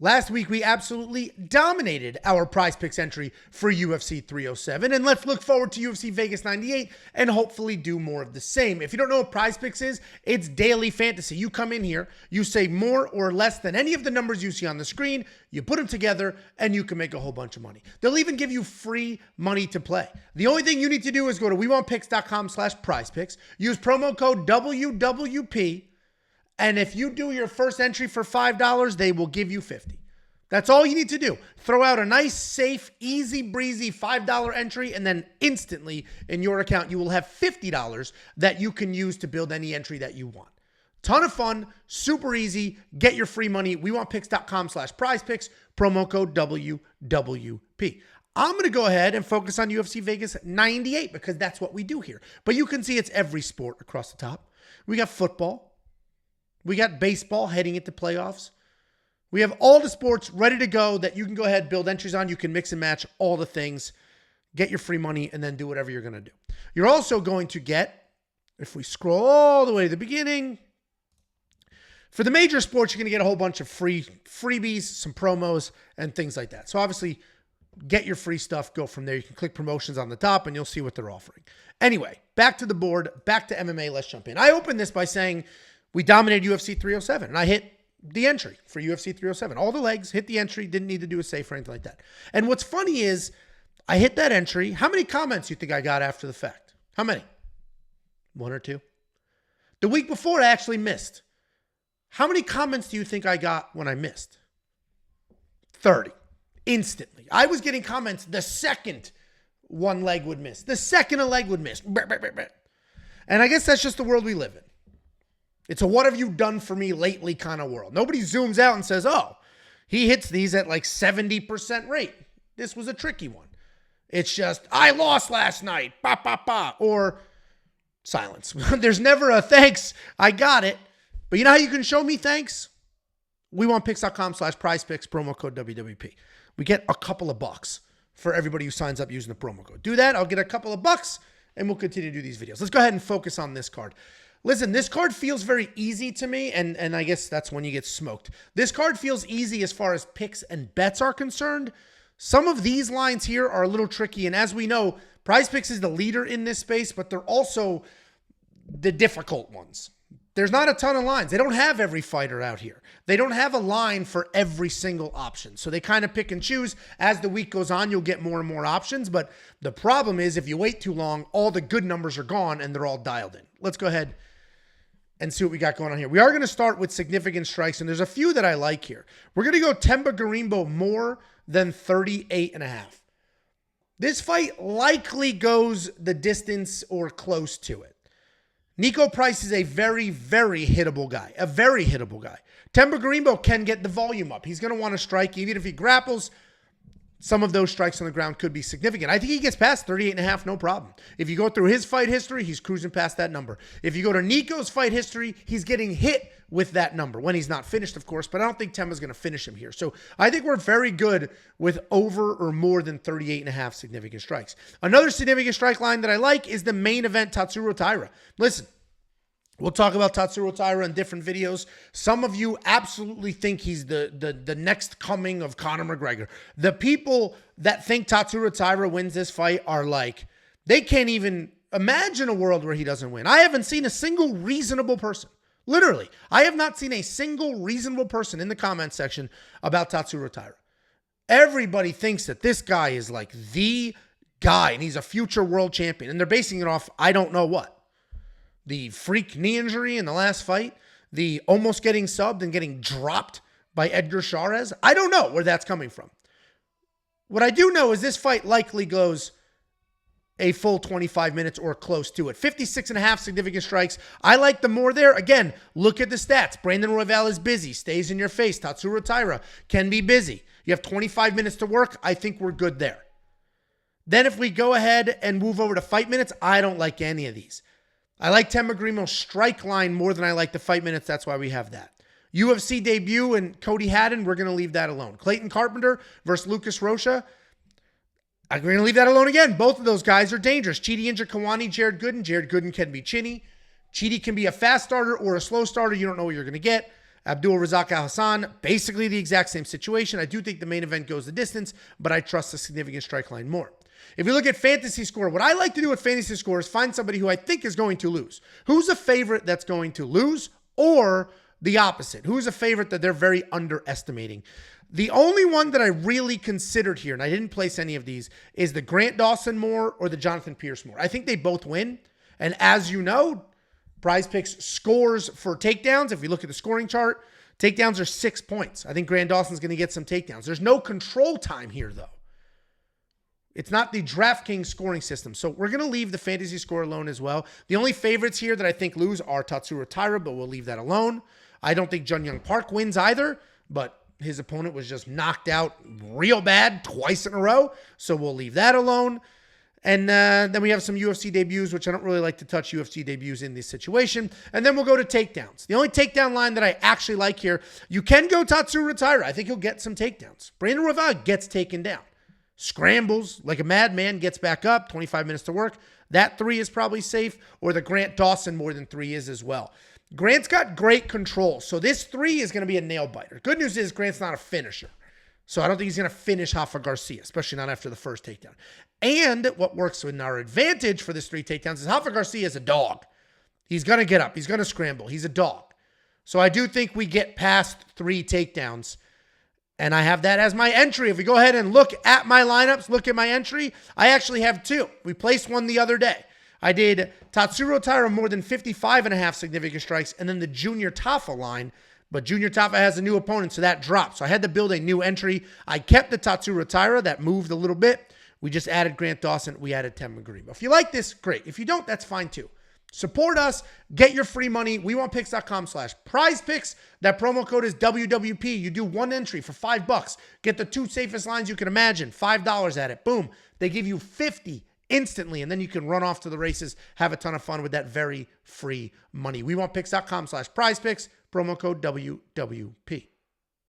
Last week, we absolutely dominated our PrizePicks entry for UFC 307, and let's look forward to UFC Vegas 98 and hopefully do more of the same. If you don't know what PrizePicks is, it's daily fantasy. You come in here, you say more or less than any of the numbers you see on the screen, you put them together, and you can make a whole bunch of money. They'll even give you free money to play. The only thing you need to do is go to wewantpicks.com/prizepicks, use promo code WWP, and if you do your first entry for $5, they will give you $50. That's all you need to do. Throw out a nice, safe, easy breezy $5 entry, and then instantly in your account, you will have $50 that you can use to build any entry that you want. Ton of fun, super easy. Get your free money. wewantpicks.com/prizepicks, promo code WWP. I'm going to go ahead and focus on UFC Vegas 98 because that's what we do here. But you can see it's every sport across the top. We got football. We got baseball heading into playoffs. We have all the sports ready to go that you can go ahead, build entries on. You can mix and match all the things, get your free money, and then do whatever you're going to do. You're also going to get, if we scroll all the way to the beginning, for the major sports, you're going to get a whole bunch of freebies, some promos, and things like that. So obviously, get your free stuff, go from there. You can click promotions on the top, and you'll see what they're offering. Anyway, back to the board, back to MMA. Let's jump in. I opened this by saying we dominated UFC 307, and I hit the entry for UFC 307. All the legs, hit the entry, didn't need to do a safe or anything like that. And what's funny is I hit that entry. How many comments do you think I got after the fact? How many? One or two? The week before, I actually missed. How many comments do you think I got when I missed? 30. Instantly. I was getting comments the second one leg would miss. The second a leg would miss. And I guess that's just the world we live in. It's a what have you done for me lately kind of world. Nobody zooms out and says, oh, he hits these at like 70% rate. This was a tricky one. It's just, I lost last night. Ba, ba, ba. Or silence. There's never a thanks. I got it. But you know how you can show me thanks? wewantpicks.com/prizepicks, promo code WWP. We get a couple of bucks for everybody who signs up using the promo code. Do that. I'll get a couple of bucks and we'll continue to do these videos. Let's go ahead and focus on this card. Listen, this card feels very easy to me, and I guess that's when you get smoked. This card feels easy as far as picks and bets are concerned. Some of these lines here are a little tricky, and as we know, PrizePicks is the leader in this space, but they're also the difficult ones. There's not a ton of lines. They don't have every fighter out here. They don't have a line for every single option. So they kind of pick and choose. As the week goes on, you'll get more and more options. But the problem is if you wait too long, all the good numbers are gone and they're all dialed in. Let's go ahead and see what we got going on here. We are going to start with significant strikes, and there's a few that I like here. We're going to go Temba Garimbo more than 38.5. This fight likely goes the distance or close to it. Nico Price is a very, very hittable guy. A very hittable guy. Temba Garimbo can get the volume up. He's going to want to strike. Even if he grapples, some of those strikes on the ground could be significant. I think he gets past 38.5, no problem. If you go through his fight history, he's cruising past that number. If you go to Nico's fight history, he's getting hit with that number. When he's not finished, of course, but I don't think Temba's going to finish him here. So I think we're very good with over or more than 38.5 significant strikes. Another significant strike line that I like is the main event Tatsuro Taira. Listen, we'll talk about Tatsuro Taira in different videos. Some of you absolutely think he's the next coming of Conor McGregor. The people that think Tatsuro Taira wins this fight are like, they can't even imagine a world where he doesn't win. I haven't seen a single reasonable person. Literally, I have not seen a single reasonable person in the comment section about Tatsuro Taira. Everybody thinks that this guy is like the guy and he's a future world champion. And they're basing it off, I don't know what. The freak knee injury in the last fight, the almost getting subbed and getting dropped by Edgar Chairez. I don't know where that's coming from. What I do know is this fight likely goes a full 25 minutes or close to it. 56.5 significant strikes. I like the more there. Again, look at the stats. Brandon Royval is busy, stays in your face. Tatsuro Taira can be busy. You have 25 minutes to work. I think we're good there. Then if we go ahead and move over to fight minutes, I don't like any of these. I like Temba Garimbo's strike line more than I like the fight minutes. That's why we have that. UFC debut and Cody Haddon, we're going to leave that alone. Clayton Carpenter versus Lucas Rocha, I'm going to leave that alone again. Both of those guys are dangerous. Chidi Njokuani, Jared Gooden. Jared Gooden can be chinny. Chidi can be a fast starter or a slow starter. You don't know what you're going to get. Abdul Razak Al Hassan, basically the exact same situation. I do think the main event goes the distance, but I trust the significant strike line more. If you look at fantasy score, what I like to do with fantasy score is find somebody who I think is going to lose. Who's a favorite that's going to lose, or the opposite? Who's a favorite that they're very underestimating? The only one that I really considered here, and I didn't place any of these, is the Grant Dawson more or the Jonathan Pierce more. I think they both win. And as you know, PrizePicks scores for takedowns. If you look at the scoring chart, takedowns are 6 points. I think Grant Dawson's going to get some takedowns. There's no control time here, though. It's not the DraftKings scoring system. So we're going to leave the fantasy score alone as well. The only favorites here that I think lose are Tatsuro Taira, but we'll leave that alone. I don't think Jun Young Park wins either, but his opponent was just knocked out real bad twice in a row. So we'll leave that alone. And then we have some UFC debuts, which I don't really like to touch UFC debuts in this situation. And then we'll go to takedowns. The only takedown line that I actually like here, you can go Tatsuro Taira. I think he'll get some takedowns. Brandon Royval gets taken down. Scrambles like a madman, gets back up, 25 minutes to work. That 3 is probably safe, or the Grant Dawson more than 3 is as well. Grant's got great control, so this 3 is going to be a nail biter. Good news is Grant's not a finisher, so I don't think he's going to finish Rafa Garcia, especially not after the first takedown. And what works in our advantage for this 3 takedowns is Rafa Garcia is a dog. He's going to get up. He's going to scramble. He's a dog. So I do think we get past 3 takedowns. And I have that as my entry. If we go ahead and look at my lineups, look at my entry, I actually have 2. We placed one the other day. I did Tatsuro Taira more than 55.5 significant strikes, and then the Junior Tafa line. But Junior Tafa has a new opponent, so that dropped. So I had to build a new entry. I kept the Tatsuro Taira. That moved a little bit. We just added Grant Dawson. We added Tim McGree. If you like this, great. If you don't, that's fine too. Support us. Get your free money. WeWantPicks.com/PrizePicks. That promo code is WWP. You do 1 entry for $5. Get the 2 safest lines you can imagine. $5 at it. Boom. They give you 50 instantly, and then you can run off to the races. Have a ton of fun with that very free money. WeWantPicks.com/PrizePicks. Promo code WWP.